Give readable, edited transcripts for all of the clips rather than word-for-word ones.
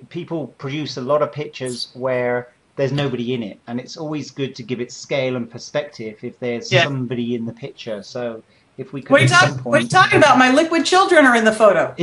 people produce a lot of pictures where there's nobody in it, and it's always good to give it scale and perspective if there's somebody in the picture. So if we could what are you talking about? My liquid children are in the photo.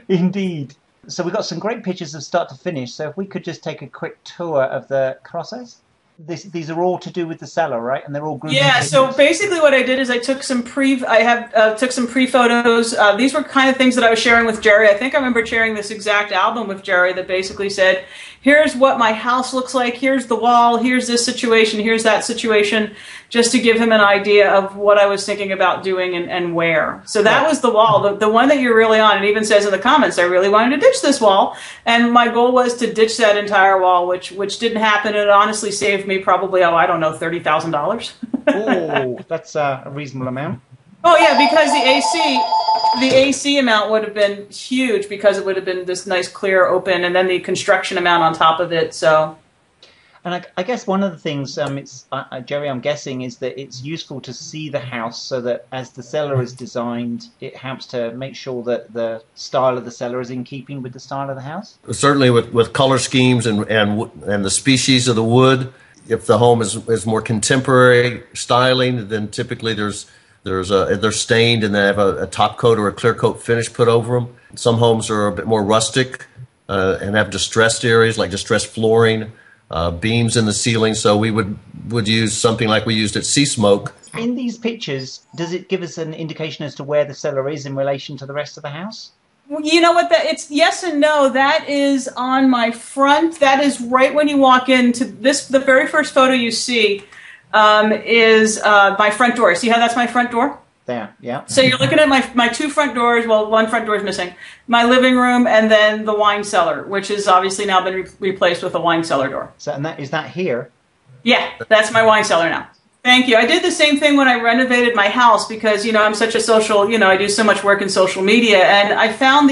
Indeed. So we've got some great pictures of start to finish. So if we could just take a quick tour of the process. These are all to do with the cellar, right? And they're all group. Yeah. So basically, what I did is I took some took some pre photos. These were kind of things that I was sharing with Jerry. I think I remember sharing this exact album with Jerry that basically said, "Here's what my house looks like. Here's the wall. Here's this situation. Here's that situation," just to give him an idea of what I was thinking about doing and where. So that was the wall, the one that you're really on. It even says in the comments, I really wanted to ditch this wall, and my goal was to ditch that entire wall, which didn't happen. It honestly saved me probably, I don't know, $30,000. Oh, that's a reasonable amount. Oh yeah, because the AC amount would have been huge because it would have been this nice clear open, and then the construction amount on top of it. So. And I guess one of the things, Jerry, I'm guessing, is that it's useful to see the house so that as the cellar is designed, it helps to make sure that the style of the cellar is in keeping with the style of the house. Certainly, with color schemes and the species of the wood. If the home is more contemporary styling, then typically they're stained and they have a top coat or a clear coat finish put over them. Some homes are a bit more rustic and have distressed areas like distressed flooring. Beams in the ceiling, so we would use something like we used at Sea Smoke. In these pictures, does it give us an indication as to where the cellar is in relation to the rest of the house? Well, you know what? It's yes and no. That is on my front. That is right when you walk into this. The very first photo you see is my front door. See how that's my front door? There, yeah. So you're looking at my two front doors. Well, one front door is missing. My living room, and then the wine cellar, which has obviously now been replaced with a wine cellar door. So, and is that here? Yeah, that's my wine cellar now. Thank you. I did the same thing when I renovated my house because, I'm such a social, I do so much work in social media, and I found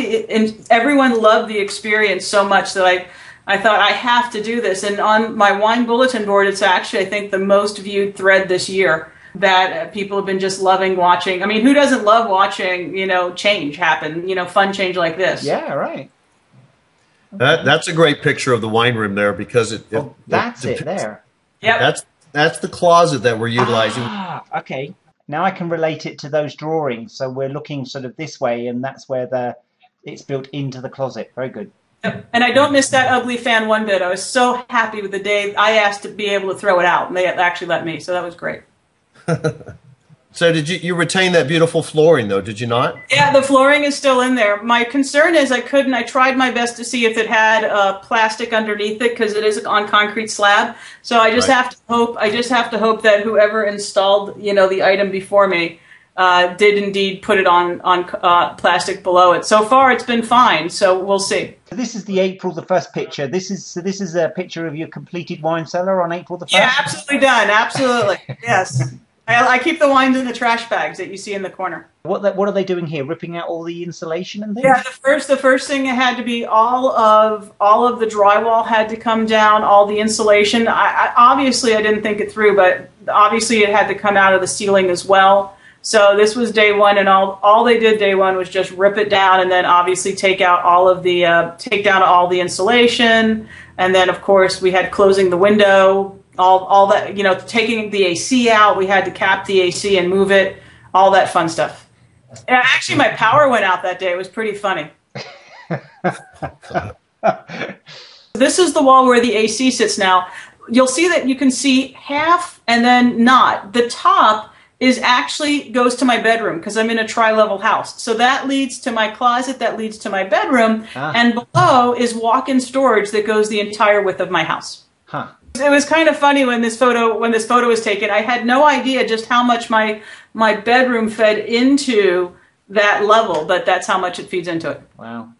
everyone loved the experience so much that I thought I have to do this. And on my wine bulletin board, it's actually, I think, the most viewed thread this year. That people have been just loving watching. I mean, who doesn't love watching, change happen, fun change like this? Yeah, right. That's a great picture of the wine room there because that's it there. Yeah. That's the closet that we're utilizing. Ah, okay. Now I can relate it to those drawings. So we're looking sort of this way, and that's where it's built into the closet. Very good. And I don't miss that ugly fan one bit. I was so happy with the day I asked to be able to throw it out, and they actually let me. So that was great. So did you retain that beautiful flooring though, did you not? Yeah, the flooring is still in there. My concern is I tried my best to see if it had plastic underneath it because it is on concrete slab. So I just have to hope that whoever installed, the item before me did indeed put it on plastic below it. So far it's been fine, so we'll see. So this is the first picture. This is a picture of your completed wine cellar on April the 1st? Yeah, absolutely done. Absolutely. Yes. I keep the wines in the trash bags that you see in the corner. What are they doing here? Ripping out all the insulation and things? Yeah, the first thing it had to be all of the drywall had to come down, all the insulation. Obviously I didn't think it through, but obviously it had to come out of the ceiling as well. So this was day one, and all they did day one was just rip it down, and then obviously take down all the insulation, and then of course we had closing the window. All that, taking the AC out, we had to cap the AC and move it, all that fun stuff. And actually, my power went out that day. It was pretty funny. This is the wall where the AC sits now. You'll see that you can see half and then not. The top goes to my bedroom because I'm in a tri-level house. So that leads to my closet, that leads to my bedroom, and below is walk-in storage that goes the entire width of my house. Huh. It was kind of funny when this photo was taken. I had no idea just how much my bedroom fed into that level, but that's how much it feeds into it. Wow.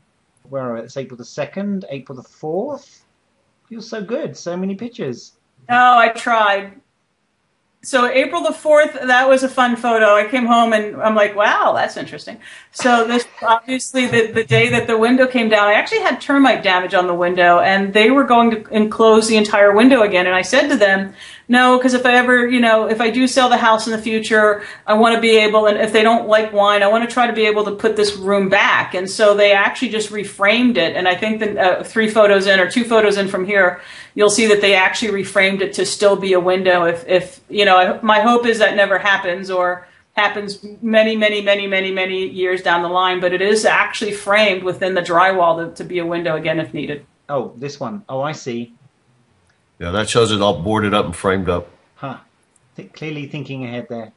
Where are we? It's April the 2nd, April the 4th. Feels so good. So many pictures. Oh, I tried. So April the 4th, that was a fun photo. I came home and I'm like, wow, that's interesting. So this obviously the day that the window came down, I actually had termite damage on the window, and they were going to enclose the entire window again. And I said to them, no, because if I ever, if I do sell the house in the future, I want to be able, and if they don't like wine, I want to try to be able to put this room back. And so they actually just reframed it. And I think that 3 photos in or 2 photos in from here, you'll see that they actually reframed it to still be a window. If my hope is that never happens or happens many, many, many, many, many years down the line, but it is actually framed within the drywall to be a window again if needed. Oh, this one. Oh, I see. Yeah, that shows it all boarded up and framed up. Huh. Clearly thinking ahead there.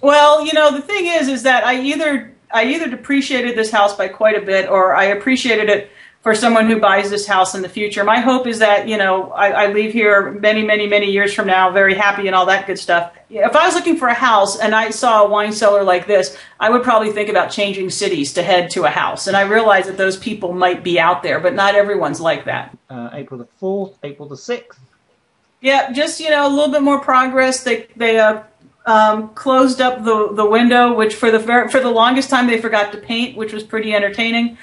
Well, the thing is that I either depreciated this house by quite a bit, or I appreciated it for someone who buys this house in the future. My hope is that, I leave here many, many, many years from now very happy and all that good stuff. If I was looking for a house and I saw a wine cellar like this, I would probably think about changing cities to head to a house. And I realize that those people might be out there, but not everyone's like that. April the 4th, April the 6th. Yeah, just, a little bit more progress. They closed up the window, which for the longest time they forgot to paint, which was pretty entertaining.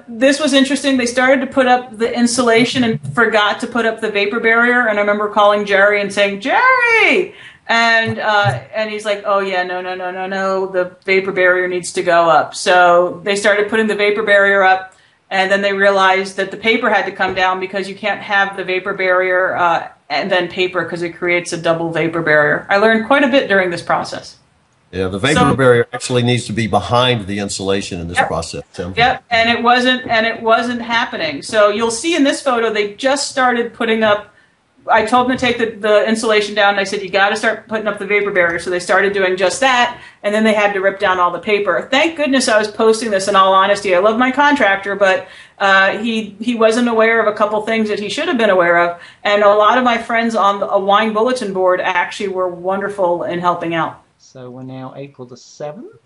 This was interesting. They started to put up the insulation and forgot to put up the vapor barrier. And I remember calling Jerry and saying, Jerry! And he's like, oh yeah, no, the vapor barrier needs to go up. So they started putting the vapor barrier up, and then they realized that the paper had to come down because you can't have the vapor barrier and then paper because it creates a double vapor barrier. I learned quite a bit during this process. Yeah, the vapor barrier actually needs to be behind the insulation in this process, Tim. Yep, and it wasn't happening. So you'll see in this photo they just started putting up. I told them to take the insulation down, and I said, you got to start putting up the vapor barrier. So they started doing just that, and then they had to rip down all the paper. Thank goodness I was posting this in all honesty. I love my contractor, but he wasn't aware of a couple things that he should have been aware of. And a lot of my friends on a wine bulletin board actually were wonderful in helping out. So we're now April the 7th.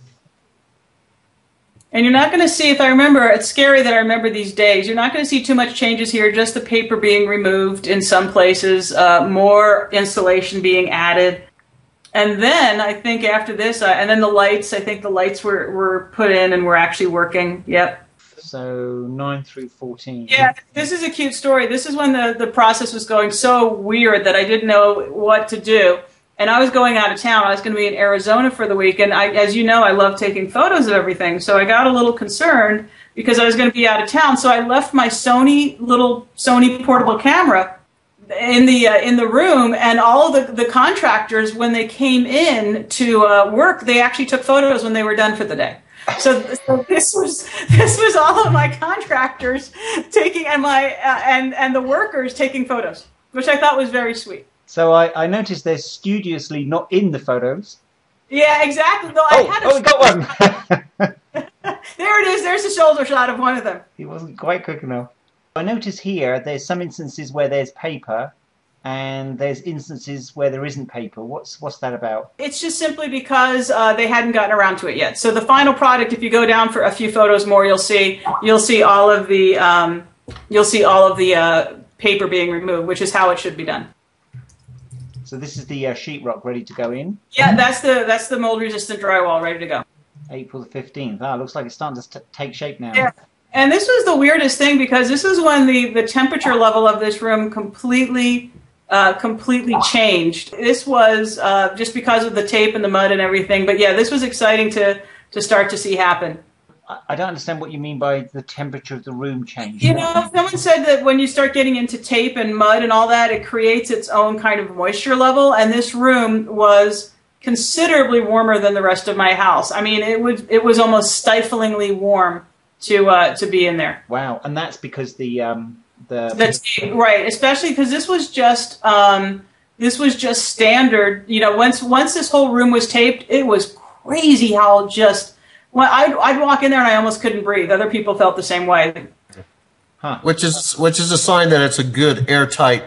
And you're not going to see, if I remember, it's scary that I remember these days, you're not going to see too much changes here, just the paper being removed in some places, more insulation being added. And then I think after this, and then the lights, I think the lights were put in and were actually working. Yep. So 9 through 14. Yeah, this is a cute story. This is when the process was going so weird that I didn't know what to do. And I was going out of town. I was going to be in Arizona for the week. And as you know, I love taking photos of everything. So I got a little concerned because I was going to be out of town. So I left my little Sony portable camera in the room. And all of the contractors, when they came in to work, they actually took photos when they were done for the day. So this was all of my contractors taking and the workers taking photos, which I thought was very sweet. So I noticed they're studiously not in the photos. Yeah, exactly. Though we got one. There it is. There's a shoulder shot of one of them. He wasn't quite quick enough. I notice here there's some instances where there's paper, and there's instances where there isn't paper. What's that about? It's just simply because they hadn't gotten around to it yet. So the final product, if you go down for a few photos more, you'll see all of the paper being removed, which is how it should be done. So this is the sheetrock ready to go in? Yeah, that's the mold-resistant drywall ready to go. April the 15th. Looks like it's starting to take shape now. Yeah. And this was the weirdest thing because this is when the temperature level of this room completely changed. This was just because of the tape and the mud and everything. But yeah, this was exciting to start to see happen. I don't understand what you mean by the temperature of the room changing. Someone said that when you start getting into tape and mud and all that, it creates its own kind of moisture level. And this room was considerably warmer than the rest of my house. I mean, it was almost stiflingly warm to be in there. Wow, and that's because the tape, right? Especially because this was just standard. Once this whole room was taped, it was crazy how just. Well, I'd walk in there and I almost couldn't breathe. Other people felt the same way. Huh. Which is a sign that it's a good airtight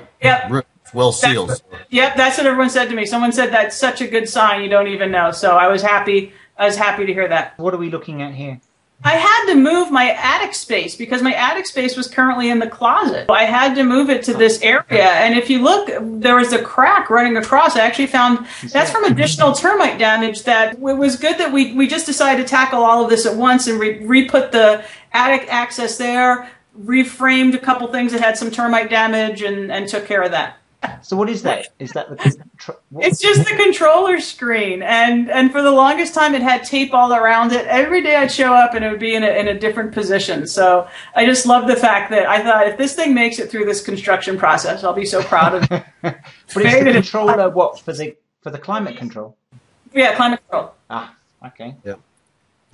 room, well sealed. Yep, that's what everyone said to me. Someone said that's such a good sign you don't even know. So I was happy to hear that. What are we looking at here? I had to move my attic space because my attic space was currently in the closet. I had to move it to this area. And if you look, there was a crack running across. I actually found that's from additional termite damage. That it was good that we just decided to tackle all of this at once and re-put the attic access there, reframed a couple things that had some termite damage and took care of that. So what is that? Is that the It's just the controller screen, and for the longest time it had tape all around it. Every day I'd show up and it would be in a different position. So I just love the fact that I thought if this thing makes it through this construction process, I'll be so proud of it. But it's the controller, what, for the climate control? Yeah, climate control. Ah, okay. Yeah.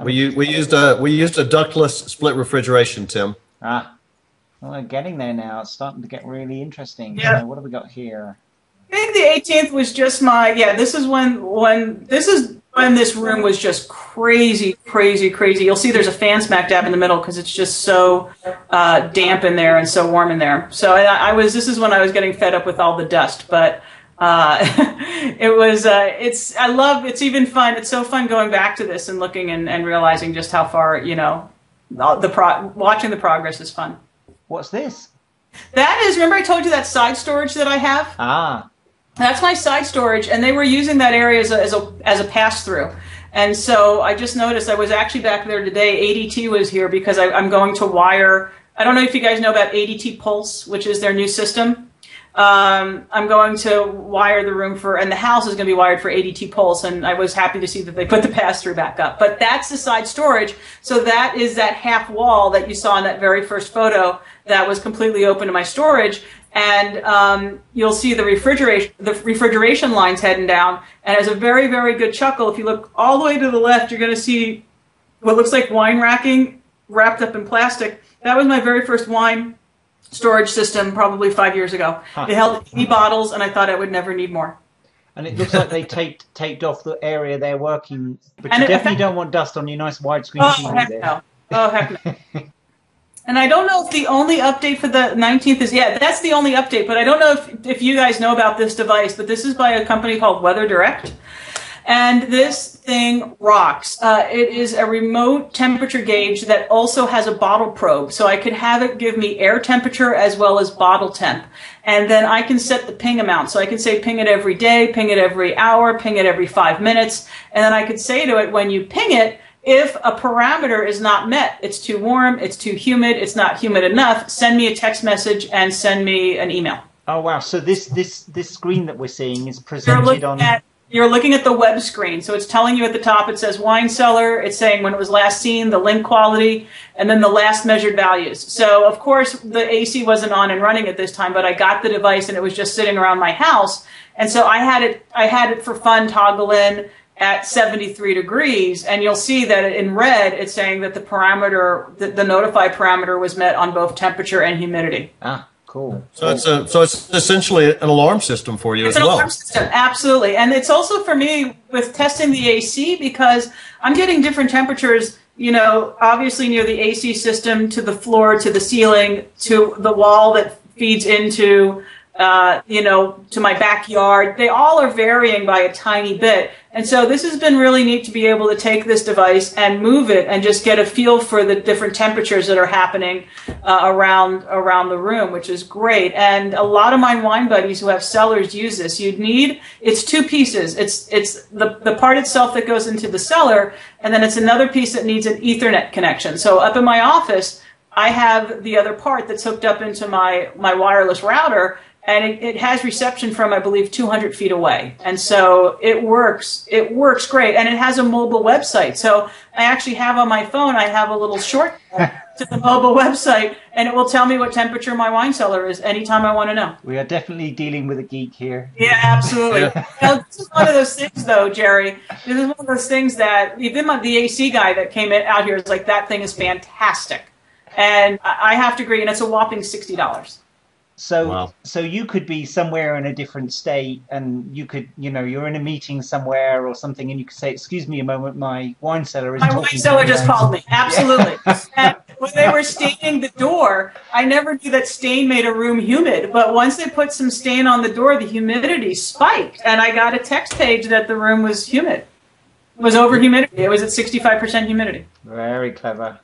We used a ductless split refrigeration, Tim. Ah. Well, we're getting there now. It's starting to get really interesting. Yeah. So what have we got here? I think the 18th was just this is when this room was just crazy. You'll see there's a fan smack dab in the middle because it's just so damp in there and so warm in there. So this is when I was getting fed up with all the dust, but it's even fun. It's so fun going back to this and looking and realizing just how far, watching the progress is fun. What's this? That is, remember I told you that side storage that I have? Ah. That's my side storage, and they were using that area as a pass-through. And so I just noticed, I was actually back there today, ADT was here because I'm going to wire, I don't know if you guys know about ADT Pulse, which is their new system. I'm going to wire the room and the house is going to be wired for ADT Pulse, and I was happy to see that they put the pass-through back up. But that's the side storage, so that is that half wall that you saw in that very first photo that was completely open to my storage, and you'll see the refrigeration lines heading down, and as a very, very good chuckle, if you look all the way to the left, you're going to see what looks like wine racking wrapped up in plastic. That was my very first wine storage system probably 5 years ago. Huh. It held 80 bottles, and I thought I would never need more. And it looks like they taped off the area they're working, but you definitely don't want dust on your nice widescreen TV heck there. No. Oh, heck no. And I don't know if the only update for the 19th is, that's the only update, but I don't know if you guys know about this device, but this is by a company called Weather Direct. And this thing rocks. It is a remote temperature gauge that also has a bottle probe. So I could have it give me air temperature as well as bottle temp. And then I can set the ping amount. So I can say ping it every day, ping it every hour, ping it every 5 minutes. And then I could say to it, when you ping it, if a parameter is not met, it's too warm, it's too humid, it's not humid enough, send me a text message and send me an email. Oh, wow. So this screen that we're seeing is presented on... You're looking at the web screen, so it's telling you at the top, it says Wine Cellar, it's saying when it was last seen, the link quality, and then the last measured values. So, of course, the AC wasn't on and running at this time, but I got the device and it was just sitting around my house. And so I had it for fun, toggle in at 73 degrees, and you'll see that in red, it's saying that the parameter, the notify parameter was met on both temperature and humidity. Ah. Cool. So it's essentially an alarm system for you as well. It's an alarm system, absolutely. And it's also for me with testing the AC because I'm getting different temperatures, obviously near the AC system, to the floor, to the ceiling, to the wall that feeds into, to my backyard. They all are varying by a tiny bit. And so this has been really neat to be able to take this device and move it and just get a feel for the different temperatures that are happening around the room, which is great. And a lot of my wine buddies who have cellars use this. It's two pieces. It's the part itself that goes into the cellar, and then it's another piece that needs an Ethernet connection. So up in my office, I have the other part that's hooked up into my wireless router, and it has reception from, I believe, 200 feet away. And so it works great. And it has a mobile website. So I actually have on my phone, I have a little shortcut to the mobile website, and it will tell me what temperature my wine cellar is anytime I want to know. We are definitely dealing with a geek here. Yeah, absolutely. This is one of those things, though, Jerry. This is one of those things that even the AC guy that came out here is like, that thing is fantastic. And I have to agree, and it's a whopping $60. So, wow. So you could be somewhere in a different state, and you could, you're in a meeting somewhere or something, and you could say, "Excuse me a moment, my wine cellar is." My wine cellar just called me. Absolutely. Yeah. And when they were staining the door, I never knew that stain made a room humid. But once they put some stain on the door, the humidity spiked, and I got a text page that the room was humid. It was over humidity. It was at 65% humidity. Very clever.